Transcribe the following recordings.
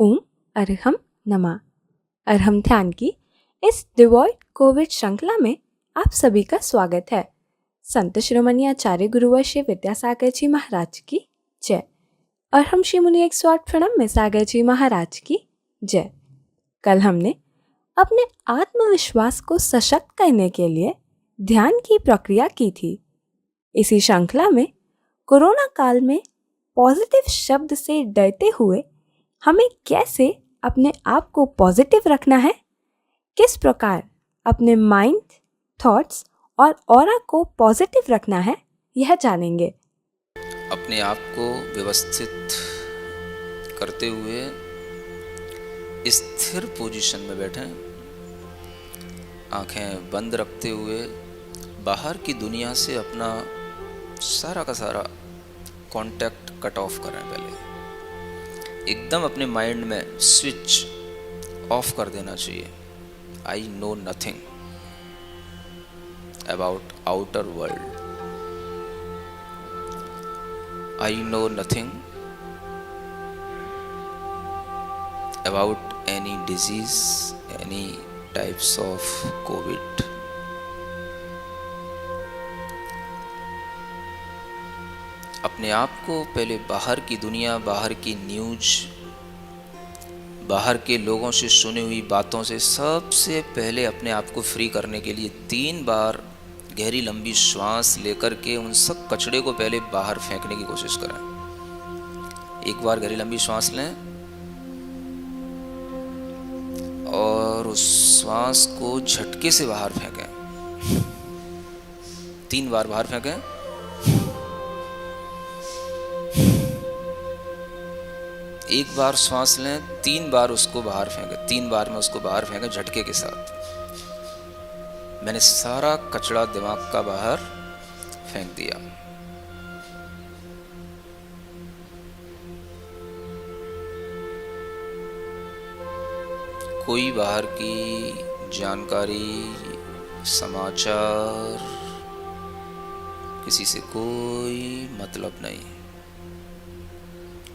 ओम अरहम नमा। अरहम ध्यान की इस डिवॉइड कोविड श्रृंखला में आप सभी का स्वागत है। संत शिरोमणि आचार्य गुरुवर श्री विद्यासागर जी महाराज की जय। अरहम श्री मुनि 108 प्रणम में सागर जी महाराज की जय। कल हमने अपने आत्मविश्वास को सशक्त करने के लिए ध्यान की प्रक्रिया की थी। इसी श्रृंखला में कोरोना काल में पॉजिटिव शब्द से डरते हुए हमें कैसे अपने आप को पॉजिटिव रखना है, किस प्रकार अपने माइंड, थॉट्स और ऑरा को पॉजिटिव रखना है, यह जानेंगे। अपने आप को व्यवस्थित करते हुए स्थिर पोजीशन में बैठें, आंखें बंद रखते हुए बाहर की दुनिया से अपना सारा का सारा कांटेक्ट कट ऑफ करें। पहले एकदम अपने माइंड में स्विच ऑफ कर देना चाहिए। I know nothing about outer world. I know nothing about any disease, any types of COVID. अपने आप को पहले बाहर की दुनिया, बाहर की न्यूज, बाहर के लोगों से सुनी हुई बातों से सबसे पहले अपने आप को फ्री करने के लिए 3 बार गहरी लंबी श्वास लेकर के उन सब कचड़े को पहले बाहर फेंकने की कोशिश करें। एक बार गहरी लंबी श्वास लें और उस श्वास को झटके से बाहर फेंकें। 3 बार बाहर फेंकें। एक बार श्वास लें, 3 बार उसको बाहर फेंकें। 3 बार में उसको बाहर फेंकें झटके के साथ। मैंने सारा कचड़ा दिमाग का बाहर फेंक दिया। कोई बाहर की जानकारी, समाचार, किसी से कोई मतलब नहीं।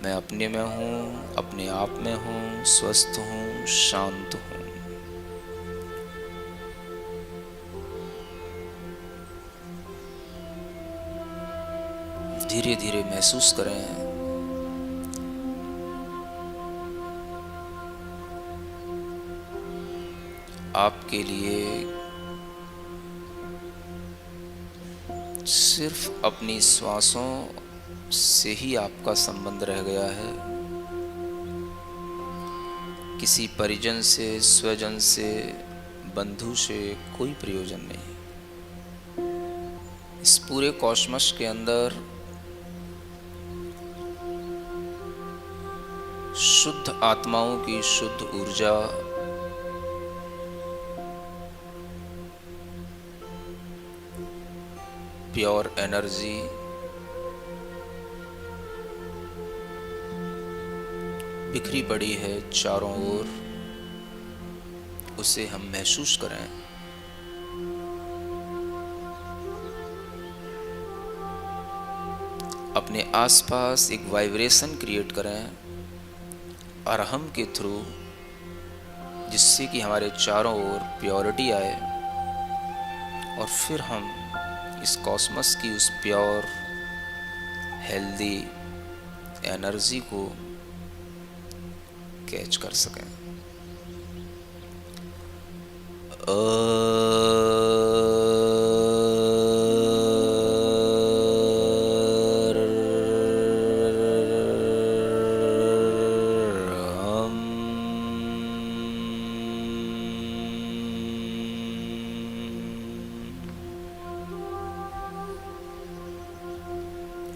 मैं अपने में हूँ, अपने आप में हूँ, स्वस्थ हूँ, शांत हूँ। धीरे धीरे महसूस करें आपके लिए सिर्फ अपनी श्वासों से ही आपका संबंध रह गया है। किसी परिजन से, स्वजन से, बंधु से कोई प्रयोजन नहीं। इस पूरे कॉस्मस के अंदर शुद्ध आत्माओं की शुद्ध ऊर्जा, प्योर एनर्जी बिखरी पड़ी है चारों ओर। उसे हम महसूस करें। अपने आसपास एक वाइब्रेशन क्रिएट करें अरहम के थ्रू, जिससे कि हमारे चारों ओर प्योरिटी आए और फिर हम इस कॉस्मस की उस प्योर हेल्दी एनर्जी को कैच कर सकें।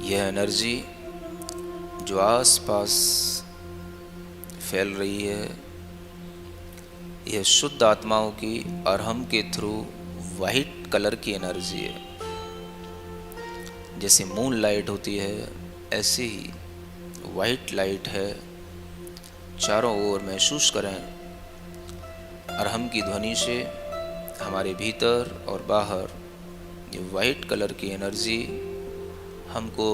यह एनर्जी जो आसपास फैल रही है, यह शुद्ध आत्माओं की अरहम के थ्रू वाइट कलर की एनर्जी है। जैसे मून लाइट होती है, ऐसे ही वाइट लाइट है। चारों ओर महसूस करें अरहम की ध्वनि से हमारे भीतर और बाहर ये वाइट कलर की एनर्जी हमको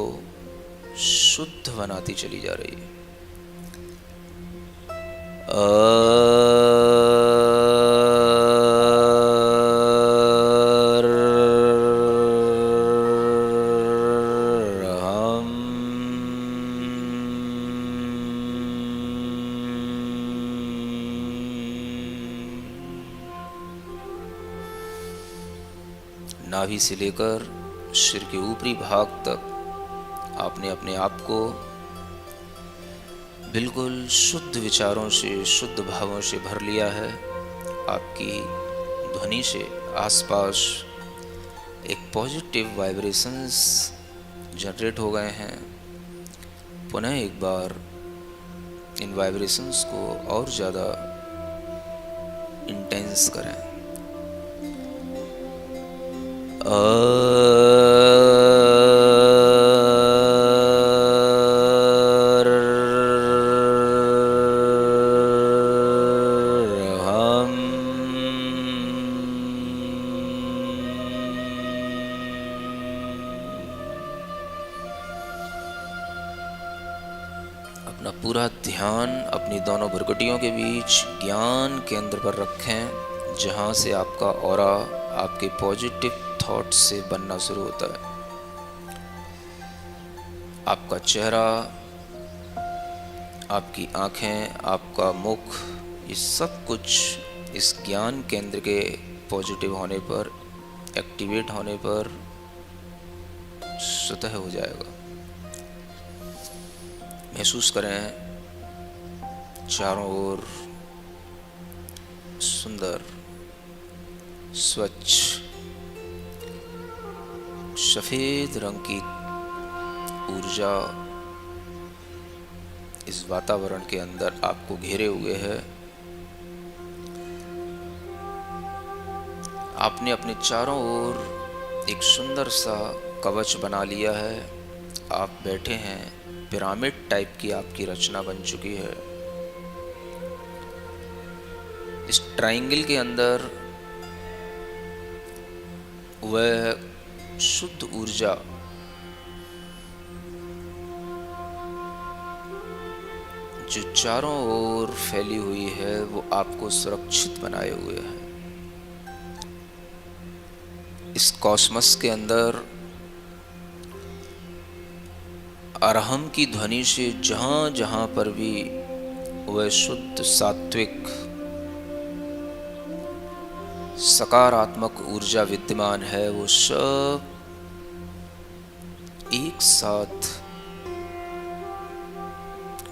शुद्ध बनाती चली जा रही है। अरहम। नाभि से लेकर सिर के ऊपरी भाग तक आपने अपने आप को बिल्कुल शुद्ध विचारों से, शुद्ध भावों से भर लिया है। आपकी ध्वनि से आसपास एक पॉजिटिव वाइब्रेशंस जनरेट हो गए हैं। पुनः एक बार इन वाइब्रेशंस को और ज़्यादा इंटेंस करें। अपना पूरा ध्यान अपनी दोनों भुरकुटियों के बीच ज्ञान केंद्र पर रखें, जहाँ से आपका ऑरा आपके पॉजिटिव थॉट्स से बनना शुरू होता है। आपका चेहरा, आपकी आँखें, आपका मुख, ये सब कुछ इस ज्ञान केंद्र के पॉजिटिव होने पर, एक्टिवेट होने पर स्वतः हो जाएगा। महसूस करें चारों ओर सुंदर, स्वच्छ, सफेद रंग की ऊर्जा इस वातावरण के अंदर आपको घेरे हुए है। आपने अपने चारों ओर एक सुंदर सा कवच बना लिया है। आप बैठे हैं, पिरामिड टाइप की आपकी रचना बन चुकी है। इस ट्रायंगल के अंदर वह शुद्ध ऊर्जा जो चारों ओर फैली हुई है, वो आपको सुरक्षित बनाए हुए है। इस कॉस्मस के अंदर अरहम की ध्वनि से जहाँ जहाँ पर भी वह शुद्ध, सात्विक, सकारात्मक ऊर्जा विद्यमान है, वो सब एक साथ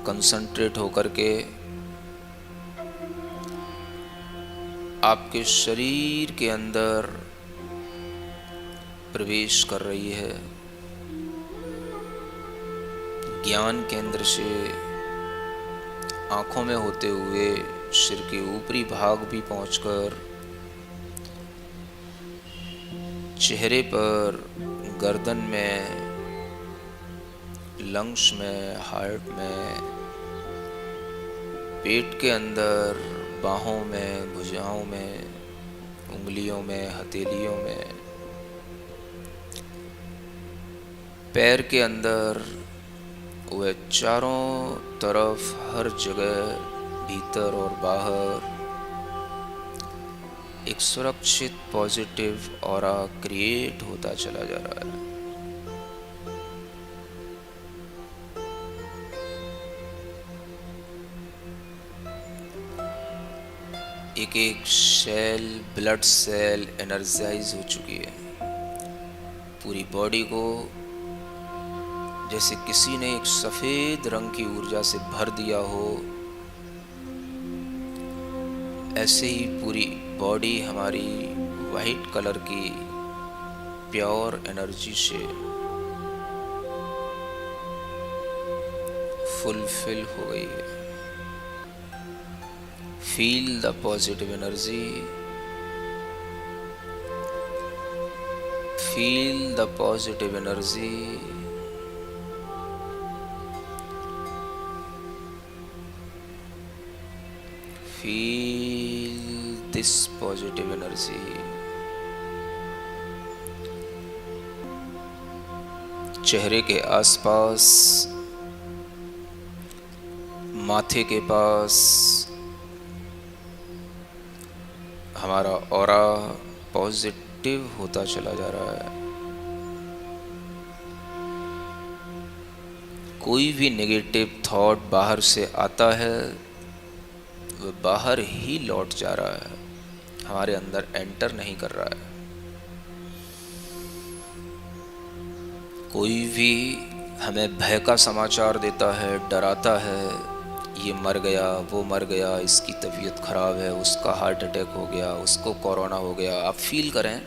कंसंट्रेट होकर के आपके शरीर के अंदर प्रवेश कर रही है। ज्ञान केंद्र से आँखों में होते हुए सिर के ऊपरी भाग भी पहुंचकर चेहरे पर, गर्दन में, लंग्स में, हार्ट में, पेट के अंदर, बाहों में, भुजाओं में, उंगलियों में, हथेलियों में, पैर के अंदर, वह चारों तरफ, हर जगह, भीतर और बाहर एक सुरक्षित पॉजिटिव ऑरा क्रिएट होता चला जा रहा है। एक एक सेल, ब्लड सेल एनर्जाइज हो चुकी है। पूरी बॉडी को जैसे किसी ने एक सफेद रंग की ऊर्जा से भर दिया हो, ऐसे ही पूरी बॉडी हमारी वाइट कलर की प्योर एनर्जी से फुलफिल हो गई है। Feel the positive energy, feel the positive energy. Feel this positive energy. चेहरे के आसपास, माथे के पास, हमारा ऑरा पॉजिटिव होता चला जा रहा है। कोई भी नेगेटिव थॉट बाहर से आता है, वह बाहर ही लौट जा रहा है, हमारे अंदर एंटर नहीं कर रहा है। कोई भी हमें भय का समाचार देता है, डराता है, ये मर गया, वो मर गया, इसकी तबीयत खराब है, उसका हार्ट अटैक हो गया, उसको कोरोना हो गया। आप फील करें,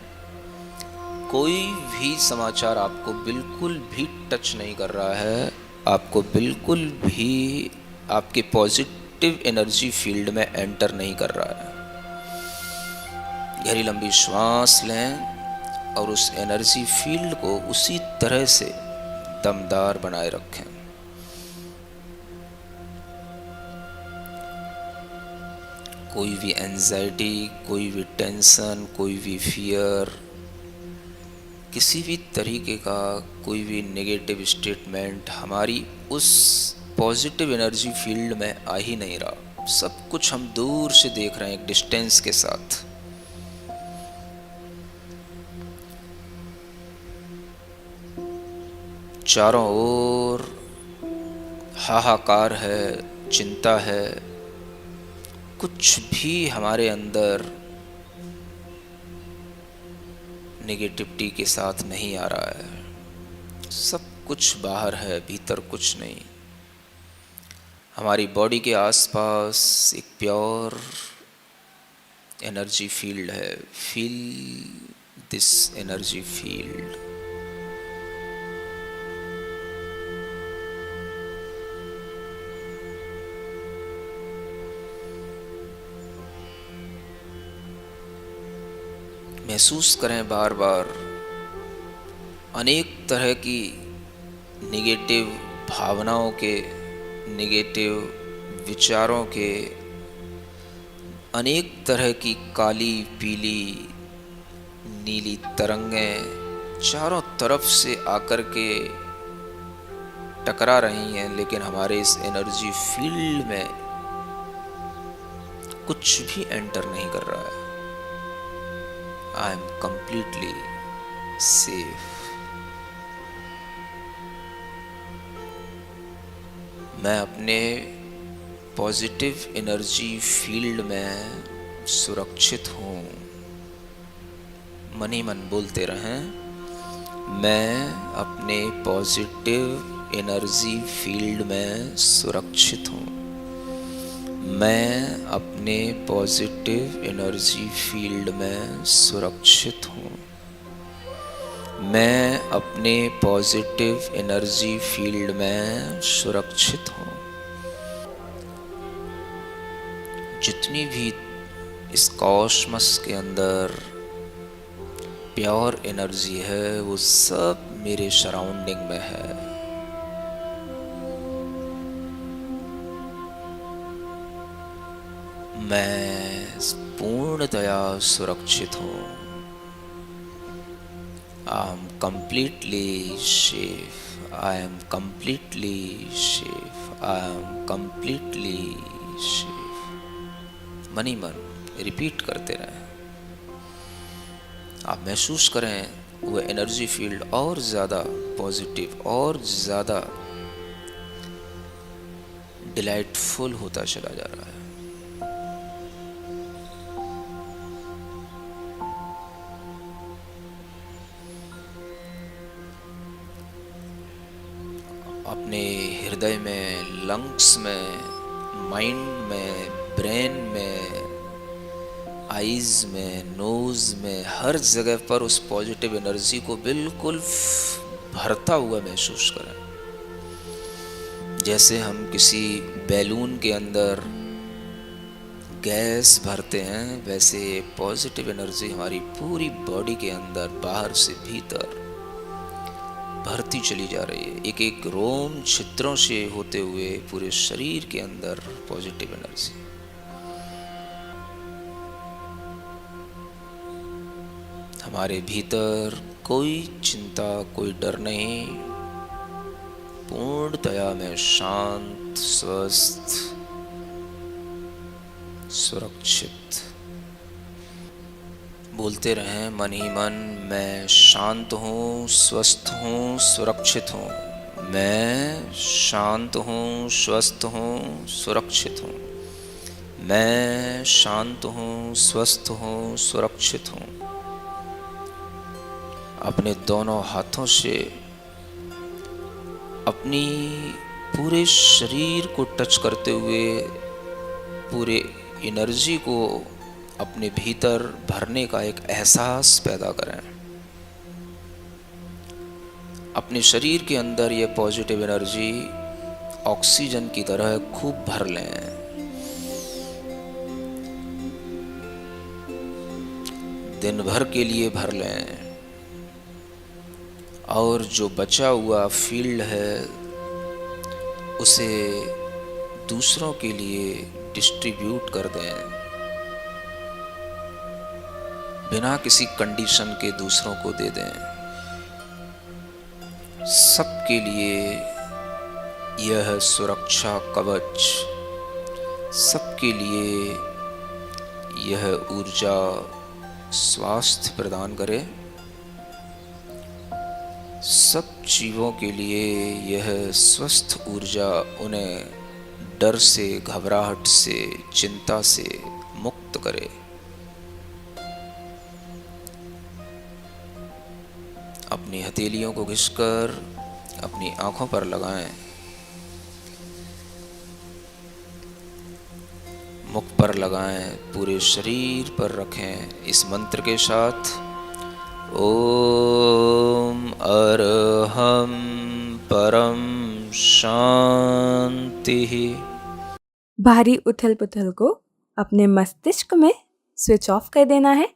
कोई भी समाचार आपको बिल्कुल भी टच नहीं कर रहा है, आपको बिल्कुल भी आपके पॉजिटिव एनर्जी फील्ड में एंटर नहीं कर रहा है। गहरी लंबी श्वास लें और उस एनर्जी फील्ड को उसी तरह से दमदार बनाए रखें। कोई भी एंजाइटी, कोई भी टेंशन, कोई भी फियर, किसी भी तरीके का कोई भी नेगेटिव स्टेटमेंट हमारी उस पॉजिटिव एनर्जी फील्ड में आ ही नहीं रहा। सब कुछ हम दूर से देख रहे हैं, एक डिस्टेंस के साथ। चारों ओर हाहाकार है, चिंता है, कुछ भी हमारे अंदर नेगेटिविटी के साथ नहीं आ रहा है। सब कुछ बाहर है, भीतर कुछ नहीं। हमारी बॉडी के आसपास एक प्योर एनर्जी फील्ड है। Feel this energy field. महसूस करें बार बार अनेक तरह की नेगेटिव भावनाओं के, नेगेटिव विचारों के, अनेक तरह की काली, पीली, नीली तरंगें चारों तरफ से आकर के टकरा रही हैं, लेकिन हमारे इस एनर्जी फील्ड में कुछ भी एंटर नहीं कर रहा है। I am completely safe. मैं अपने पॉजिटिव एनर्जी फील्ड में सुरक्षित हूँ। मन ही मन बोलते रहें, मैं अपने पॉजिटिव एनर्जी फील्ड में सुरक्षित हूँ। मैं अपने पॉजिटिव एनर्जी फील्ड में सुरक्षित हूँ। मैं अपने पॉजिटिव एनर्जी फील्ड में सुरक्षित हूँ। जितनी भी इस कॉस्मस के अंदर प्योर एनर्जी है, वो सब मेरे सराउंडिंग में है। मैं पूर्णतया सुरक्षित हूँ। I am completely safe. I am completely safe. I am completely safe. मन ही मन रिपीट करते रहें। आप महसूस करें वो एनर्जी फील्ड और ज़्यादा पॉजिटिव, और ज़्यादा डिलाइटफुल होता चला जा रहा है। अपने हृदय में, लंग्स में, माइंड में, ब्रेन में, आईज में, नोज में, हर जगह पर उस पॉजिटिव एनर्जी को बिल्कुल भरता हुआ महसूस करें। जैसे हम किसी बैलून के अंदर गैस भरते हैं, वैसे पॉजिटिव एनर्जी हमारी पूरी बॉडी के अंदर, बाहर से भीतर भरती चली जा रही है। एक एक रोम छिद्रों से होते हुए पूरे शरीर के अंदर पॉजिटिव एनर्जी। हमारे भीतर कोई चिंता, कोई डर नहीं। पूर्णतया में शांत, स्वस्थ, सुरक्षित। बोलते रहें मन ही मन, मैं शांत हूँ, स्वस्थ हूँ, सुरक्षित हूँ। मैं शांत हूँ, स्वस्थ हूँ, सुरक्षित हूँ। मैं शांत हूँ, स्वस्थ हूँ, सुरक्षित हूँ। अपने दोनों हाथों से अपनी पूरे शरीर को टच करते हुए पूरे एनर्जी को अपने भीतर भरने का एक एहसास पैदा करें। अपने शरीर के अंदर ये पॉजिटिव एनर्जी ऑक्सीजन की तरह खूब भर लें। दिन भर के लिए भर लें और जो बचा हुआ फील्ड है उसे दूसरों के लिए डिस्ट्रीब्यूट कर दें। बिना किसी कंडीशन के दूसरों को दे दें। सबके लिए यह सुरक्षा कवच, सबके लिए यह ऊर्जा स्वास्थ्य प्रदान करे। सब जीवों के लिए यह स्वस्थ ऊर्जा उन्हें डर से, घबराहट से, चिंता से मुक्त करे। अपनी हथेलियों को घिसकर अपनी आंखों पर लगाएं। मुख पर लगाएं, पूरे शरीर पर रखें इस मंत्र के साथ, ओम अरहम परम शांति। भारी उथल पुथल को अपने मस्तिष्क में स्विच ऑफ कर देना है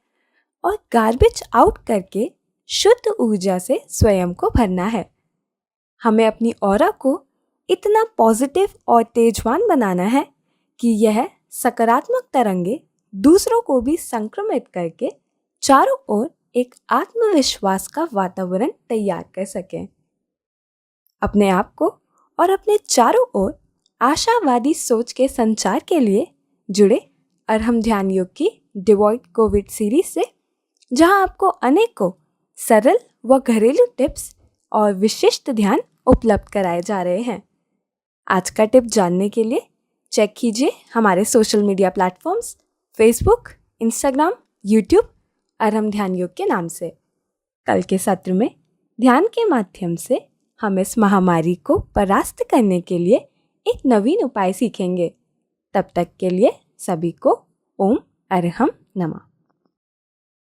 और गार्बेज आउट करके शुद्ध ऊर्जा से स्वयं को भरना है। हमें अपनी ऑरा को इतना पॉजिटिव और तेजवान बनाना है कि यह सकारात्मक तरंगे दूसरों को भी संक्रमित करके चारों ओर एक आत्मविश्वास का वातावरण तैयार कर सकें। अपने आप को और अपने चारों ओर आशावादी सोच के संचार के लिए जुड़े अरहम ध्यान योग की डिवॉइड कोविड सीरीज से, जहां आपको अनेकों सरल व घरेलू टिप्स और विशिष्ट ध्यान उपलब्ध कराए जा रहे हैं। आज का टिप जानने के लिए चेक कीजिए हमारे social media platforms Facebook, Instagram, YouTube Arham Dhyan Yog के नाम से। कल के सत्र में ध्यान के माध्यम से हम इस महामारी को परास्त करने के लिए एक नवीन उपाय सीखेंगे। तब तक के लिए सभी को ओम अरहम नमः।